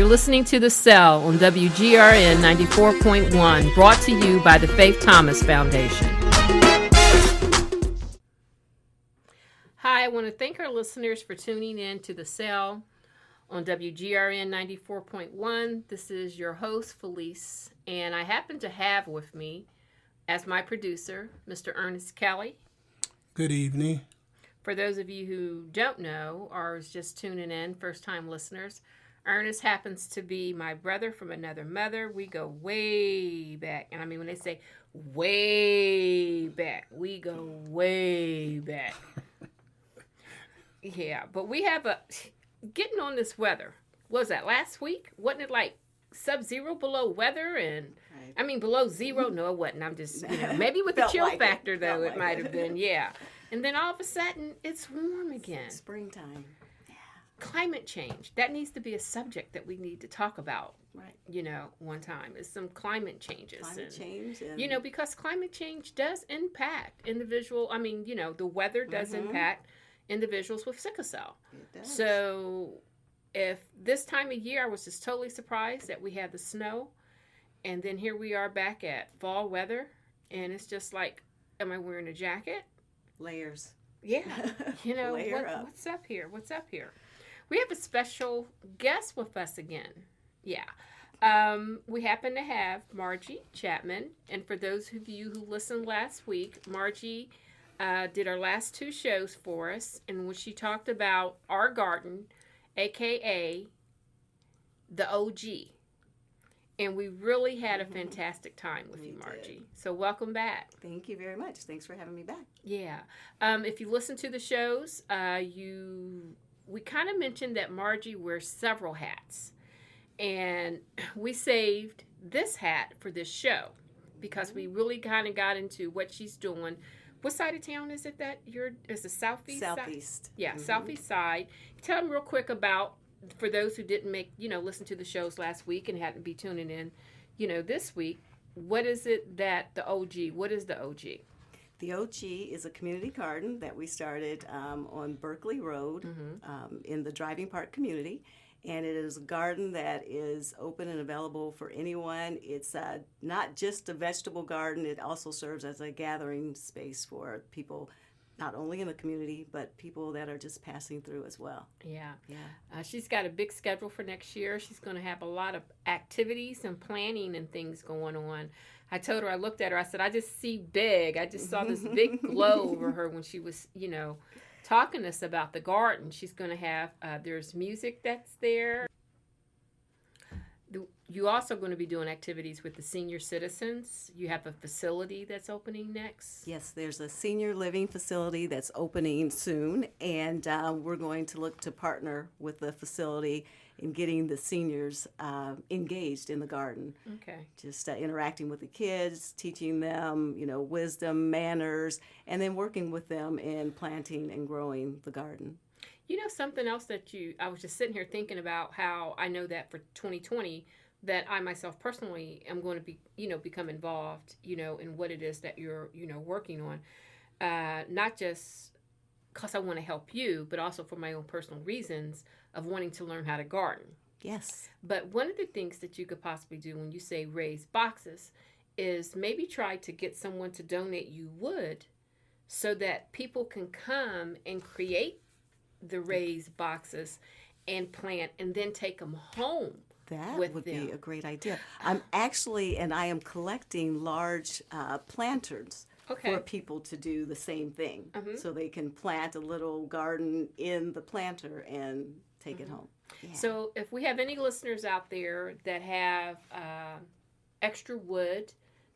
listening to The Cell on WGRN 94.1, brought to you by the Faith Thomas Foundation. Hi, I want to thank our listeners for tuning in to The Cell on WGRN 94.1. This is your host, Felice, and I happen to have with me, as my producer, Mr. Ernest Kelly. Good evening. For those of you who don't know or is just tuning in, first-time listeners, Ernest happens to be my brother from another mother. We go way back. And I mean, when they say way back, we go way back. Yeah, but we have getting on this weather. What was that, last week? Wasn't it like sub-zero below weather? And right. I mean, below zero? No, it wasn't. I'm just, maybe with the chill factor, though, it might have been, yeah. And then all of a sudden, it's warm again. Springtime. Climate change. That needs to be a subject that we need to talk about. Right. One time is some climate changes. Climate change. Because climate change does impact individual. I mean, the weather does impact individuals with sickle cell. It does. So if this time of year, I was just totally surprised that we had the snow. And then here we are back at fall weather. And it's just like, am I wearing a jacket? Layers. Yeah. Layer up. What's up here? What's up here? We have a special guest with us again. Yeah. We happen to have Margie Chapman. And for those of you who listened last week, Margie did our last two shows for us in which she talked about our garden, a.k.a. the OG. And we really had a fantastic time with you, Margie. Did. So welcome back. Thank you very much. Thanks for having me back. Yeah. If you listen to the shows, we kind of mentioned that Margie wears several hats. And we saved this hat for this show because we really kind of got into what she's doing. What side of town is it that is the southeast side? Southeast. Yeah, southeast side. Tell them real quick about, for those who didn't listen to the shows last week and hadn't be tuning in, this week, what is it that what is the OG? The OG is a community garden that we started on Berkeley Road in the Driving Park community. And it is a garden that is open and available for anyone. It's not just a vegetable garden. It also serves as a gathering space for people, not only in the community, but people that are just passing through as well. Yeah. She's got a big schedule for next year. She's going to have a lot of activities and planning and things going on. I told her, I looked at her, I said, I just see big. I just saw this big glow over her when she was, talking to us about the garden. She's going to have, there's music that's there. You're also going to be doing activities with the senior citizens. You have a facility that's opening next. Yes, there's a senior living facility that's opening soon, and we're going to look to partner with the facility in getting the seniors engaged in the garden. Okay. Just interacting with the kids, teaching them, wisdom, manners, and then working with them in planting and growing the garden. Something else that I was just sitting here thinking about how I know that for 2020 that I myself personally am going to be, become involved, in what it is that you're, working on. Not just because I want to help you, but also for my own personal reasons of wanting to learn how to garden. Yes. But one of the things that you could possibly do when you say raise boxes is maybe try to get someone to donate you wood so that people can come and create the raised boxes and plant and then take them home. That would be a great idea. I am collecting large planters for people to do the same thing. So they can plant a little garden in the planter and take it home. Yeah. So if we have any listeners out there that have extra wood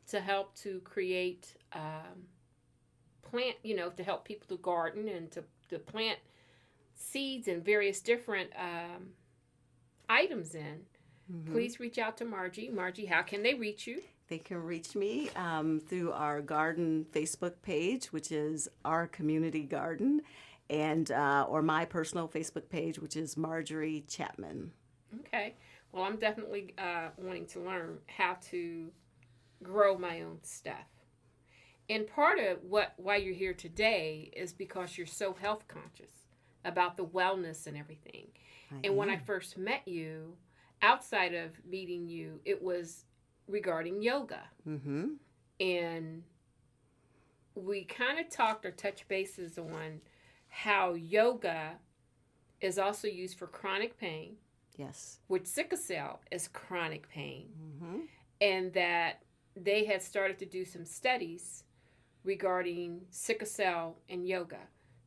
to help to create plant, to help people to garden and to plant seeds and various different items in, please reach out to Margie. Margie, how can they reach you? They can reach me through our garden Facebook page, which is Our Community Garden, and or my personal Facebook page, which is Marjorie Chapman. Okay. Well, I'm definitely wanting to learn how to grow my own stuff. And part of why you're here today is because you're so health conscious about the wellness and everything. And when I first met you, outside of meeting you, it was regarding yoga. Mm-hmm. And we kind of talked or touched bases on how yoga is also used for chronic pain, Yes. which sickle cell is chronic pain, Mm-hmm. and that they had started to do some studies regarding sickle cell and yoga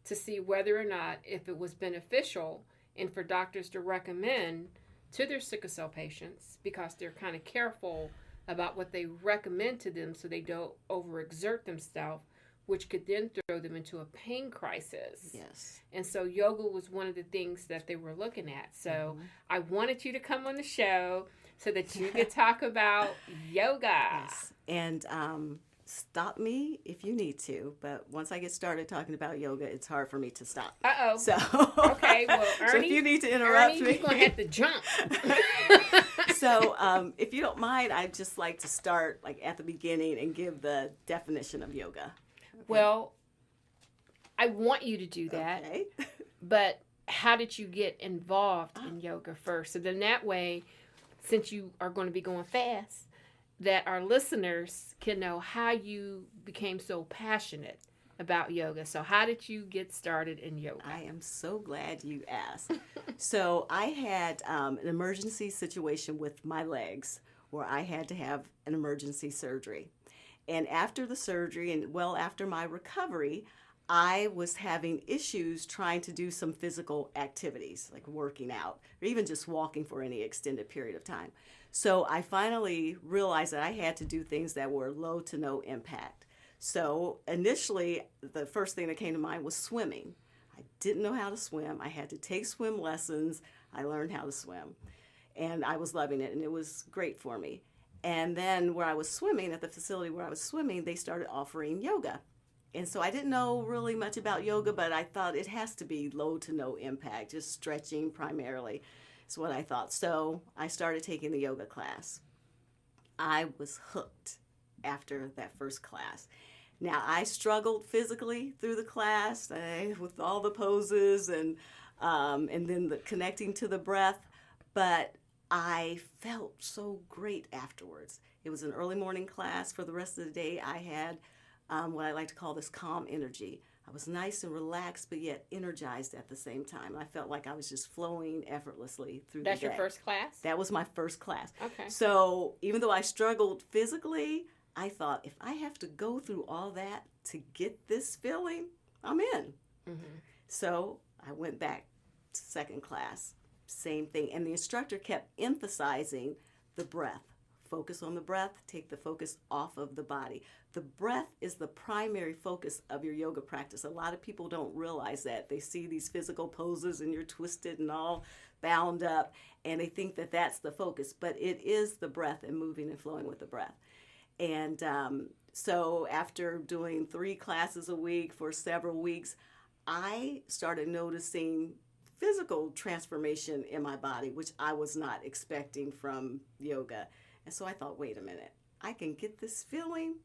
to see whether or not if it was beneficial and for doctors to recommend to their sickle cell patients, because they're kind of careful about what they recommend to them so they don't overexert themselves, which could then throw them into a pain crisis. Yes. And so yoga was one of the things that they were looking at. So I wanted you to come on the show so that you could talk about yoga. Yes. And stop me if you need to, but once I get started talking about yoga, it's hard for me to stop. Uh-oh. So Okay, well, Ernie, so if you need to interrupt Ernie, me, you're going to have to jump. So if you don't mind, I'd just like to start like at the beginning and give the definition of yoga. Well, I want you to do that, Okay. but how did you get involved in yoga first? So then that way, since you are going to be going fast, that our listeners can know how you became so passionate about yoga. So how did you get started in yoga? I am so glad you asked. So I had an emergency situation with my legs where I had to have an emergency surgery. And after the surgery and well after my recovery, I was having issues trying to do some physical activities like working out or even just walking for any extended period of time. So I finally realized that I had to do things that were low to no impact. So initially, the first thing that came to mind was swimming. I didn't know how to swim. I had to take swim lessons. I learned how to swim. And I was loving it, and it was great for me. And then where I was swimming, at the facility where I was swimming, they started offering yoga. And so I didn't know really much about yoga, but I thought it has to be low to no impact, just stretching primarily is what I thought. So I started taking the yoga class. I was hooked after that first class. Now, I struggled physically through the class with all the poses and then the connecting to the breath, but I felt so great afterwards. It was an early morning class. For the rest of the day, I had what I like to call this calm energy. I was nice and relaxed, but yet energized at the same time. I felt like I was just flowing effortlessly through That's the day. your first class? That was my first class. Okay. So even though I struggled physically, I thought if I have to go through all that to get this feeling, I'm in. Mm-hmm. So I went back to second class, same thing. And the instructor kept emphasizing the breath. Focus on the breath, take the focus off of the body. The breath is the primary focus of your yoga practice. A lot of people don't realize that. They see these physical poses and you're twisted and all bound up, and they think that that's the focus. But it is the breath and moving and flowing with the breath. And so after doing 3 classes a week for several weeks, I started noticing physical transformation in my body, which I was not expecting from yoga. And so I thought, wait a minute, I can get this feeling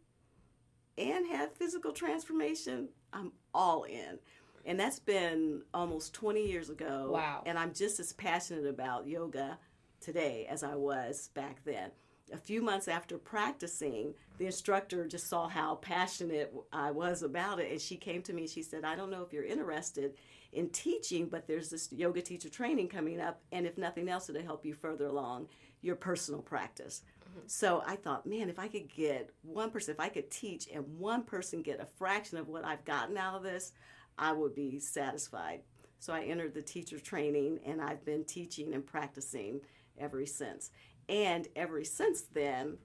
and have physical transformation. I'm all in. And that's been almost 20 years ago. Wow. And I'm just as passionate about yoga today as I was back then. A few months after practicing, the instructor just saw how passionate I was about it. And she came to me and she said, I don't know if you're interested in teaching, but there's this yoga teacher training coming up. And if nothing else, it'll help you further along your personal practice. Mm-hmm. So I thought, man, if I could get one person, if I could teach and one person get a fraction of what I've gotten out of this, I would be satisfied. So I entered the teacher training and I've been teaching and practicing ever since. And ever since then,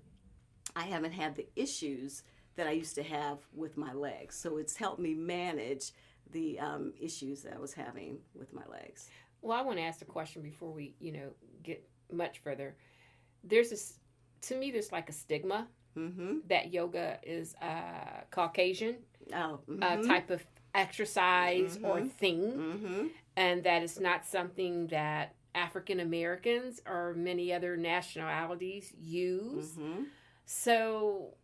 I haven't had the issues that I used to have with my legs. So it's helped me manage the issues that I was having with my legs. Well, I want to ask a question before we, get much further. There's there's like a stigma that yoga is Caucasian type of exercise or thing, and that it's not something that African Americans or many other nationalities use. So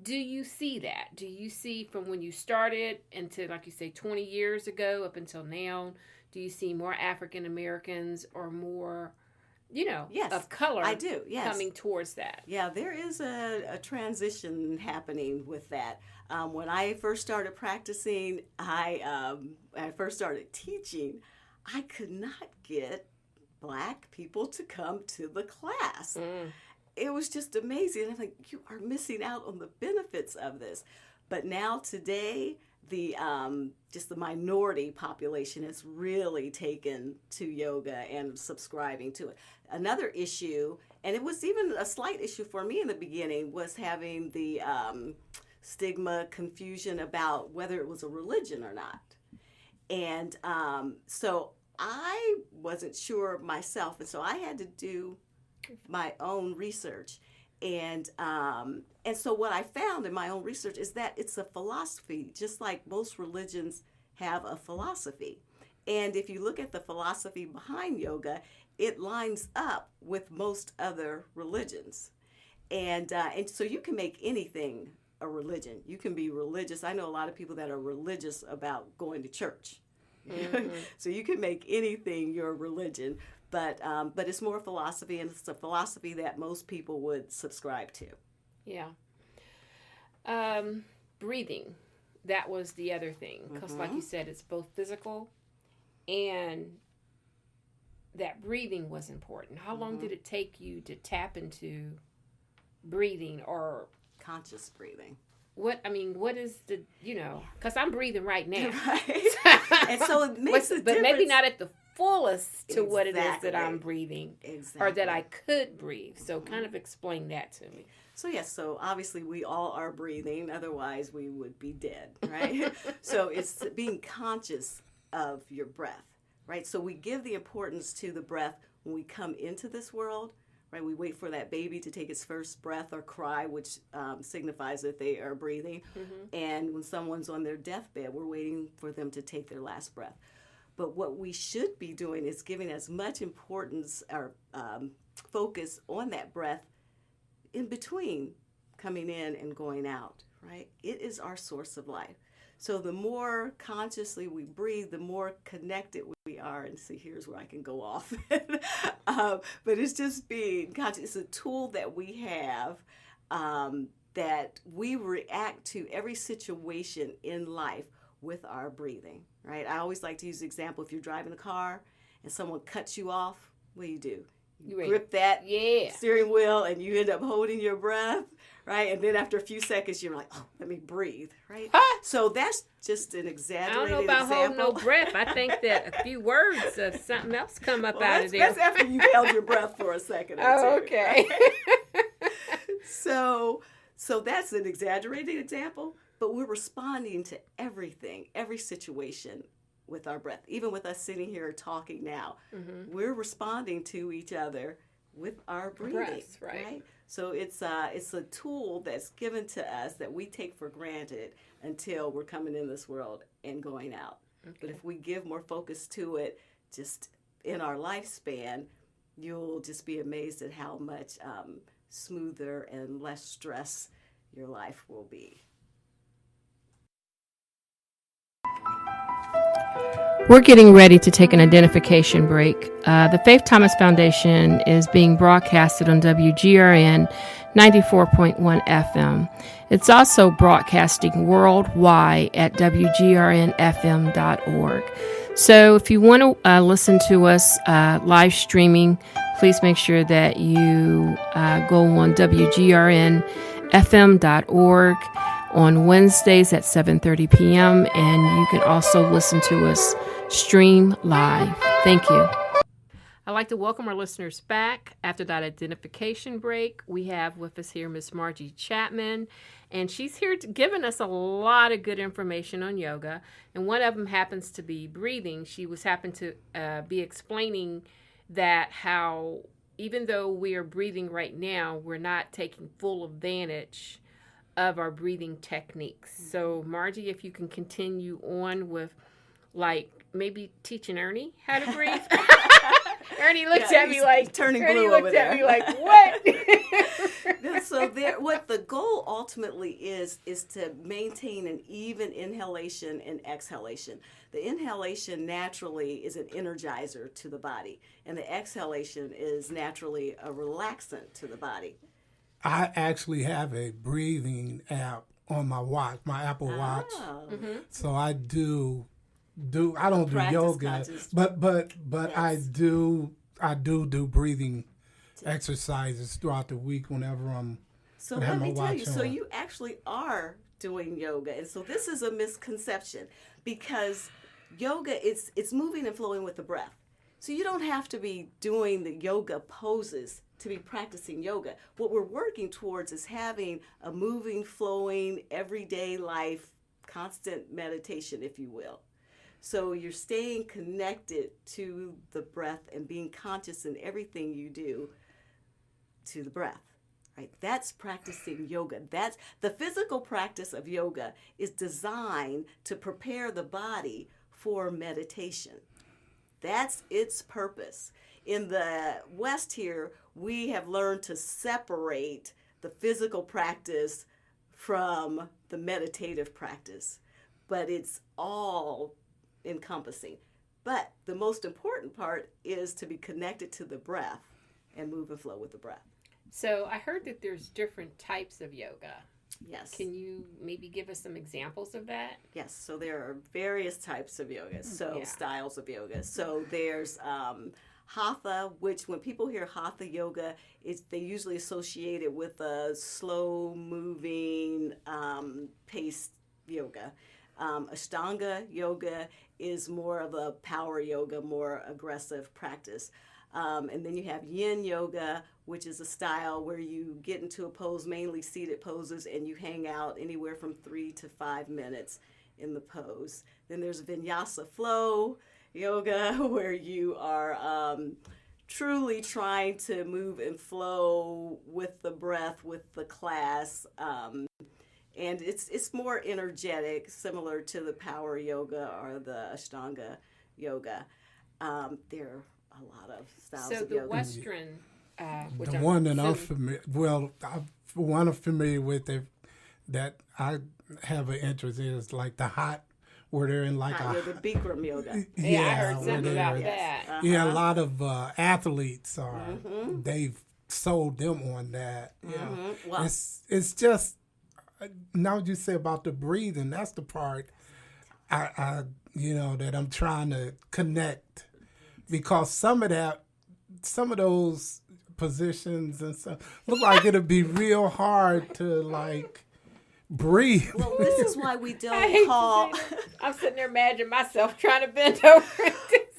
do you see that? Do you see from when you started into, like you say, 20 years ago up until now, do you see more African Americans or more Yes, of color I do. Yes. coming towards that. Yeah, there is a transition happening with that. When I first started practicing, I first started teaching, I could not get Black people to come to the class. It was just amazing. I'm like, you are missing out on the benefits of this. But now today, the just the minority population has really taken to yoga and subscribing to it. Another issue, and it was even a slight issue for me in the beginning, was having the stigma, confusion about whether it was a religion or not. And so I wasn't sure myself, and so I had to do my own research. And so what I found in my own research is that it's a philosophy, just like most religions have a philosophy. And if you look at the philosophy behind yoga, it lines up with most other religions. And so you can make anything a religion. You can be religious. I know a lot of people that are religious about going to church. So you can make anything your religion. But it's more philosophy, and it's a philosophy that most people would subscribe to. Yeah. Breathing. That was the other thing. Because like you said, it's both physical and that breathing was important. How long did it take you to tap into breathing or conscious breathing? What is the, because I'm breathing right now. Right. And so it makes a difference. But maybe not at the fullest to what it is that I'm breathing. Exactly. Or that I could breathe. So kind of explain that to me. So yes, so obviously we all are breathing, otherwise we would be dead, right? So it's being conscious of your breath, right? So we give the importance to the breath when we come into this world, right? We wait for that baby to take its first breath or cry, which signifies that they are breathing. And when someone's on their deathbed, we're waiting for them to take their last breath. But what we should be doing is giving as much importance or focus on that breath in between coming in and going out, right? It is our source of life. So the more consciously we breathe, the more connected we are. And see, here's where I can go off. But it's just being conscious. It's a tool that we have that we react to every situation in life with our breathing, right? I always like to use the example, if you're driving a car and someone cuts you off, what do? You grip that steering wheel and you end up holding your breath, right? And then after a few seconds, you're like, oh, let me breathe, right? So that's just an exaggerated example. I don't know about holding no breath. I think that a few words of something else come up out of there. That's after you've held your breath for a second or two. Oh, okay. Right? So that's an exaggerated example, but we're responding to everything, every situation with our breath. Even with us sitting here talking now, we're responding to each other with our breathing, breaths, right? So it's a tool that's given to us that we take for granted until we're coming in this world and going out. Okay. But if we give more focus to it, just in our lifespan, you'll just be amazed at how much smoother and less stress your life will be. We're getting ready to take an identification break. The Faith Thomas Foundation is being broadcasted on WGRN 94.1 FM. It's also broadcasting worldwide at WGRNFM.org. So if you want to listen to us live streaming, please make sure that you go on WGRNFM.org on Wednesdays at 7:30 p.m. and you can also listen to us stream live. Thank you. I'd like to welcome our listeners back after that identification break. We have with us here Miss Margie Chapman, and she's here giving us a lot of good information on yoga, and one of them happens to be breathing. She was happened to be explaining that how even though we are breathing right now, we're not taking full advantage of our breathing techniques. So Margie, if you can continue on with like maybe teaching Ernie how to breathe. Ernie looked Yeah, at me he's like turning Ernie blue looked over at there. me like what? So there, what the goal ultimately is to maintain an even inhalation and exhalation. The inhalation naturally is an energizer to the body, and the exhalation is naturally a relaxant to the body. I actually have a breathing app on my watch, my Apple Watch. Oh, So I I don't do practice yoga, conscious- but I Yes. do breathing exercises throughout the week whenever I'm So I have let my me tell you, watch so on. you actually are doing yoga, and so this is a misconception because yoga it's moving and flowing with the breath. So you don't have to be doing the yoga poses to be practicing yoga. What we're working towards is having a moving, flowing, everyday life, constant meditation, if you will. So you're staying connected to the breath and being conscious in everything you do to the breath. Right? That's practicing yoga. That's the physical practice of yoga is designed to prepare the body for meditation. That's its purpose. In the West here, we have learned to separate the physical practice from the meditative practice, but it's all encompassing. But the most important part is to be connected to the breath and move and flow with the breath. So I heard that there's different types of yoga. Yes. Can you maybe give us some examples of that? Yes, so there are various types of yoga, so Yeah. styles of yoga. So there's hatha, which when people hear hatha yoga, they usually associate it with a slow moving paced yoga. Ashtanga yoga is more of a power yoga, more aggressive practice. And then you have yin yoga, which is a style where you get into a pose, mainly seated poses, and you hang out anywhere from 3 to 5 minutes in the pose. Then there's vinyasa flow yoga, where you are truly trying to move and flow with the breath, with the class. And it's more energetic, similar to the power yoga or the Ashtanga yoga. There are a lot of styles So of the yoga. Western, which The I'm one that I'm assuming- familiar with that I have an interest in is like the hot, where they're in like Hot yoga, Bikram yoga. Yeah, I heard where something they're- about Yes. that. Yeah, a lot of athletes are. Mm-hmm. They've sold them on that. Yeah, Mm-hmm. Well, it's just now what you say about the breathing. That's the part I that I'm trying to connect, because some of those positions and stuff look like it'll be real hard to like breathe. well, this is why we I hate don't to call. say that. I'm sitting there imagining myself trying to bend over.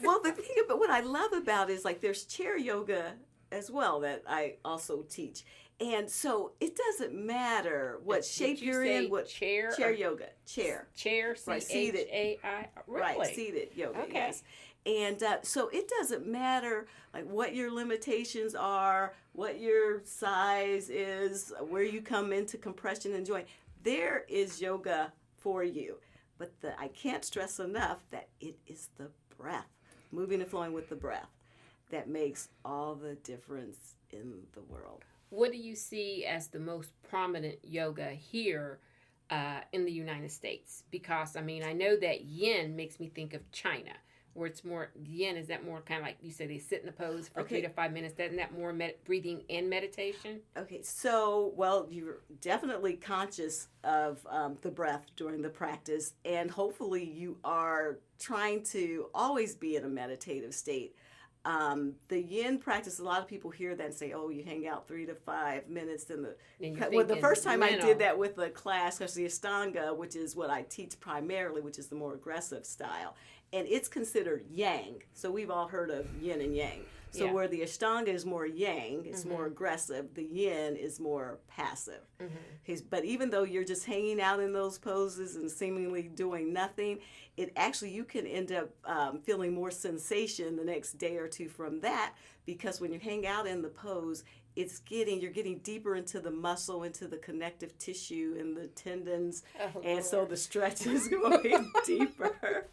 Well, the thing about what I love about it is like there's chair yoga as well that I also teach, and so it doesn't matter what shape Did you you're say in. What chair? chair or yoga? Chair. Chair. Right, seated. CHAI. Really? Right, seated yoga. Okay. Yes. And so it doesn't matter like what your limitations are, what your size is, where you come into compression and joint. There is yoga for you. But I can't stress enough that it is the breath, moving and flowing with the breath, that makes all the difference in the world. What do you see as the most prominent yoga here in the United States? Because, I mean, I know that yin makes me think of China, where it's more, yin, is that more kind of like you say they sit in a pose for 3 to 5 minutes? Isn't that more breathing and meditation? Okay, so, well, you're definitely conscious of the breath during the practice, and hopefully you are trying to always be in a meditative state. The yin practice, a lot of people hear that and say, oh, you hang out 3 to 5 minutes in the... And you're Well, the thinking first time I mental. did that with a class, because the Ashtanga, which is what I teach primarily, which is the more aggressive style, and it's considered yang. So we've all heard of yin and yang. So Yeah. where the Ashtanga is more yang, it's more aggressive, the yin is more passive. But even though you're just hanging out in those poses and seemingly doing nothing, it actually, you can end up feeling more sensation the next day or two from that, because when you hang out in the pose, you're getting deeper into the muscle, into the connective tissue and the tendons, Oh, and so Lord. the stretch is going deeper.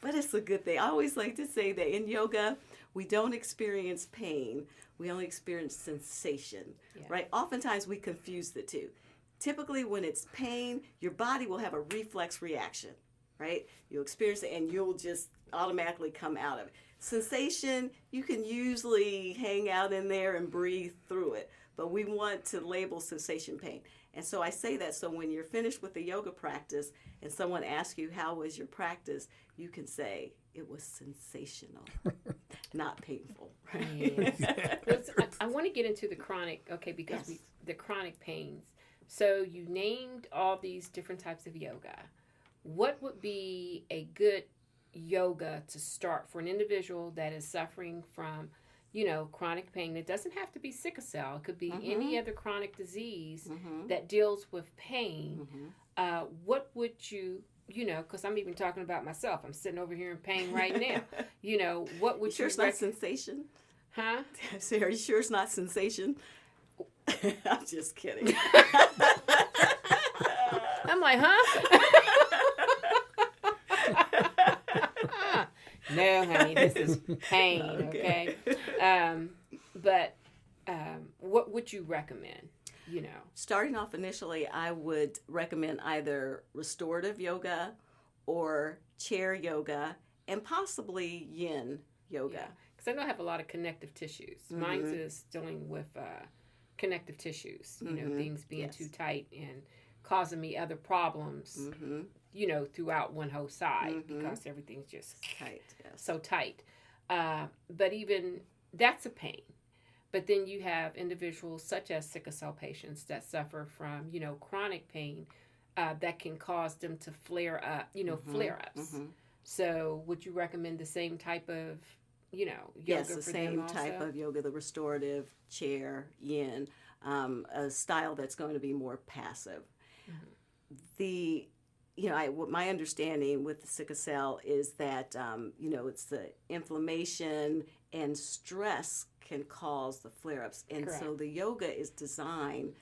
But it's a good thing. I always like to say that in yoga, we don't experience pain. We only experience sensation, Yeah. right? Oftentimes we confuse the two. Typically, when it's pain, your body will have a reflex reaction, right? You'll experience it and you'll just automatically come out of it. Sensation, you can usually hang out in there and breathe through it, but we want to label sensation pain. And so I say that so when you're finished with the yoga practice and someone asks you, how was your practice? You can say, it was sensational, not painful. Right? Yeah. I want to get into the chronic, okay, because Yes. the chronic pains. So you named all these different types of yoga. What would be a good yoga to start for an individual that is suffering from, chronic pain? It doesn't have to be sickle cell. It could be any other chronic disease that deals with pain. What would you, because I'm even talking about myself. I'm sitting over here in pain right now. What would Sure you it's not sensation? Huh? Say, are you sure it's not sensation? I'm just kidding. I'm like, huh? No, honey, this is pain, okay? But what would you recommend, Starting off initially, I would recommend either restorative yoga or chair yoga and possibly yin yoga. Because I know I have a lot of connective tissues. Mine is dealing with connective tissues, things being too tight and causing me other problems, throughout one whole side because everything's just Tight, yes. so tight. But even that's a pain. But then you have individuals such as sickle cell patients that suffer from, chronic pain that can cause them to flare up, flare-ups. So would you recommend the same type of, yoga Yes, the for same them also? type of yoga, the restorative, chair, yin, a style that's going to be more passive. My understanding with the sickle cell is that, it's the inflammation and stress can cause the flare-ups. And Correct. so the yoga is designed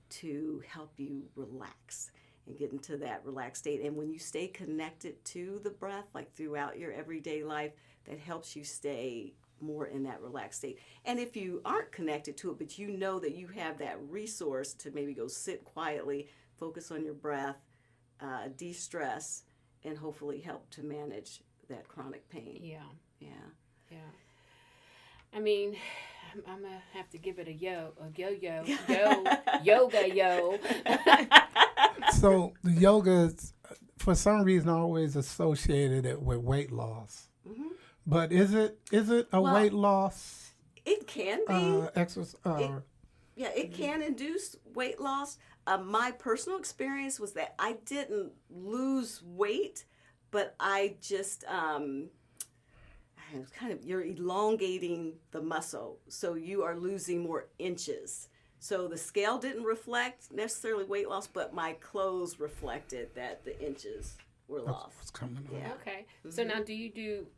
to help you relax and get into that relaxed state. And when you stay connected to the breath, like throughout your everyday life, that helps you stay more in that relaxed state. And if you aren't connected to it, but you know that you have that resource to maybe go sit quietly, focus on your breath, de-stress, and hopefully help to manage that chronic pain. Yeah. Yeah. I mean, I'm gonna have to give it a yoga. So the yoga, for some reason, I always associated it with weight loss. But is it a weight loss It can be. exercise? It can induce weight loss. My personal experience was that I didn't lose weight, but I just you're elongating the muscle, so you are losing more inches. So the scale didn't reflect necessarily weight loss, but my clothes reflected that the inches were lost. What's coming on? Yeah. Okay. So now, do you do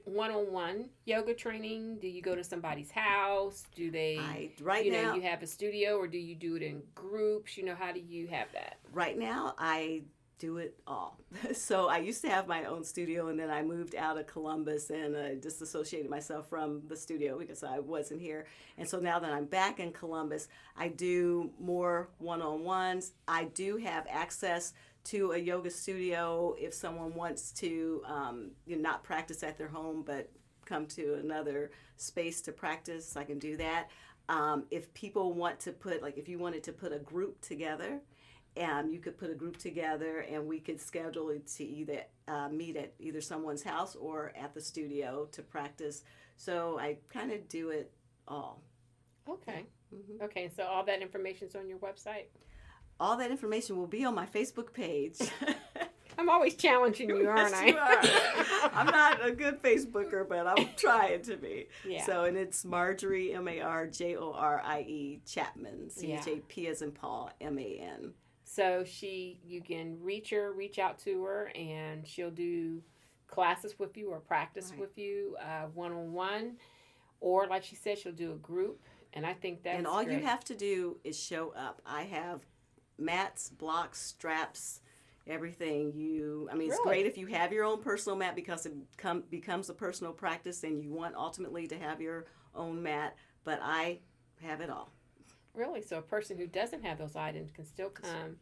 one-on-one yoga training? Do you go to somebody's house? Do they? Now, you have a studio, or do you do it in groups? How do you have that? Right now, I do it all. So I used to have my own studio, and then I moved out of Columbus and disassociated myself from the studio because I wasn't here. And so now that I'm back in Columbus, I do more one-on-ones. I do have access to a yoga studio if someone wants to not practice at their home, but come to another space to practice. I can do that. If people want to if you wanted to put a group together, you could put a group together and we could schedule it to either meet at either someone's house or at the studio to practice. So I kind of do it all. Okay. Okay. So all that information's on your website? All that information will be on my Facebook page. I'm always challenging you, aren't I? Yes, you are. I'm not a good Facebooker, but I'm trying to be. Yeah. So, and it's Marjorie, Marjorie Chapman, CHAP as in Paul, MAN. So you can reach out to her, and she'll do classes with you or practice with you one-on-one, or like she said, she'll do a group. And I think that's And all great. you have to do is show up. I have mats, blocks, straps. everything you, I mean, it's Really? great if you have your own personal mat because it becomes a personal practice and you want ultimately to have your own mat, but I have it all. Really? So a person who doesn't have those items can still come.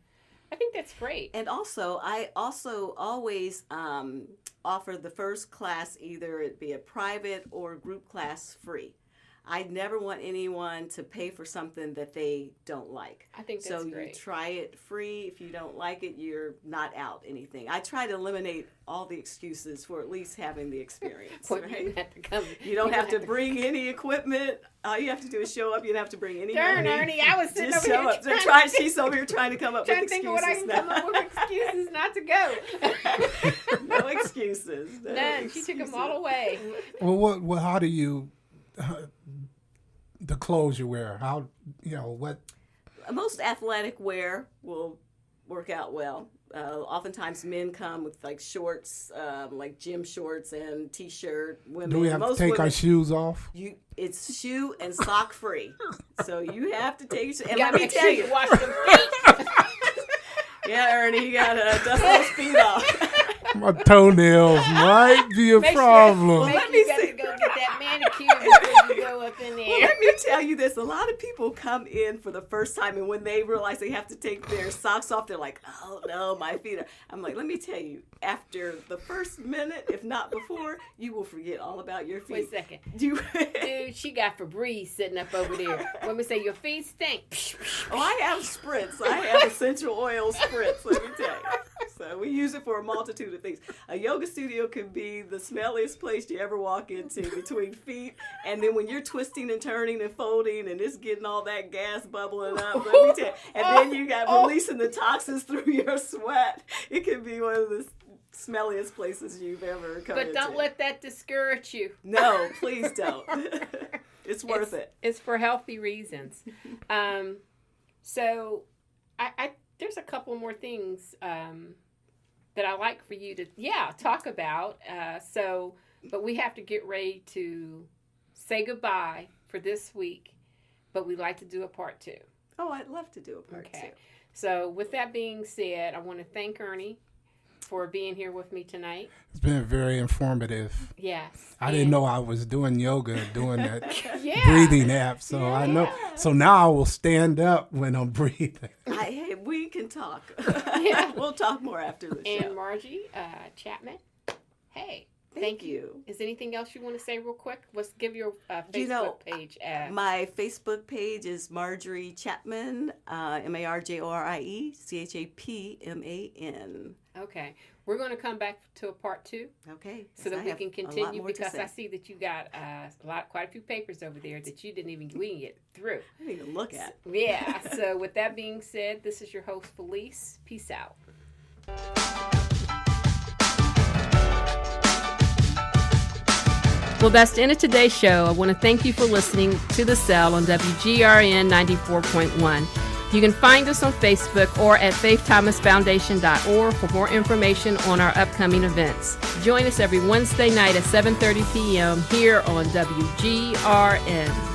I think that's great. And also, I also always offer the first class, either it be a private or group class, free. I never want anyone to pay for something that they don't like. I think that's so great. you try it free. If you don't like it, you're not out anything. I try to eliminate all the excuses for at least having the experience. Well, you Right? have to come. You don't have to bring any equipment. All you have to do is show up. You don't have to bring any Darn, money. Ernie, I was sitting Just over show here up. They're trying. She's over here trying to come up trying with to think of excuses. what I can come up with excuses not to go. No excuses. No None. She took them all away. Well, how do you the clothes you wear? How what? Most athletic wear will work out well. Oftentimes men come with like shorts, like gym shorts and t-shirt. Women, Do we have to most take women, our shoes off? it's shoe and sock free. So you have to take your, and You let gotta me make tell sure you. you wash them feet. Yeah, Ernie, you gotta dust those feet off. My toenails might be a Make sure- problem. Make Let sure me you got see. to go get that manicure before you go up in Well, there. let me tell you this. A lot of people come in for the first time, and when they realize they have to take their socks off, they're like, oh, no, my feet are... I'm like, let me tell you, after the first minute, if not before, you will forget all about your feet. Wait a second. You... Dude, she got Febreze sitting up over there. When we say your feet stink. Oh, I have spritz. I have essential oil spritz, let me tell you. So we use it for a multitude of things. A yoga studio can be the smelliest place you ever walk into between feet. And then when you're twisting and turning and folding and it's getting all that gas bubbling up, let me tell you. And then you got releasing the toxins through your sweat. It can be one of the smelliest places you've ever come But into. don't let that discourage you. No, please don't. It's worth it. It's for healthy reasons. So I there's a couple more things that I like for you to talk about. But we have to get ready to say goodbye for this week. But we'd like to do a part 2. Oh, I'd love to do a part 2. So with that being said, I want to thank Ernie for being here with me tonight. It's been very informative. Yes. I didn't know I was doing yoga, doing that Yeah. breathing app. So I know. So now I will stand up when I'm breathing. Hey, we can talk. Yeah. We'll talk more after the show. And Margie Chapman, hey. Thank you. Is anything else you want to say real quick? Let's give your Facebook You know, page. My Facebook page is Marjorie Chapman, MarjorieChapman. Okay. We're going to come back to a part 2 Okay. so that I we have can a lot continue more to because say. I see that you got quite a few papers over there that you didn't even get through. I didn't even look at. Yeah. So with that being said, this is your host, Felice. Peace out. Well, that's the end of today's show. I want to thank you for listening to The Cell on WGRN 94.1. You can find us on Facebook or at faiththomasfoundation.org for more information on our upcoming events. Join us every Wednesday night at 7:30 p.m. here on WGRN.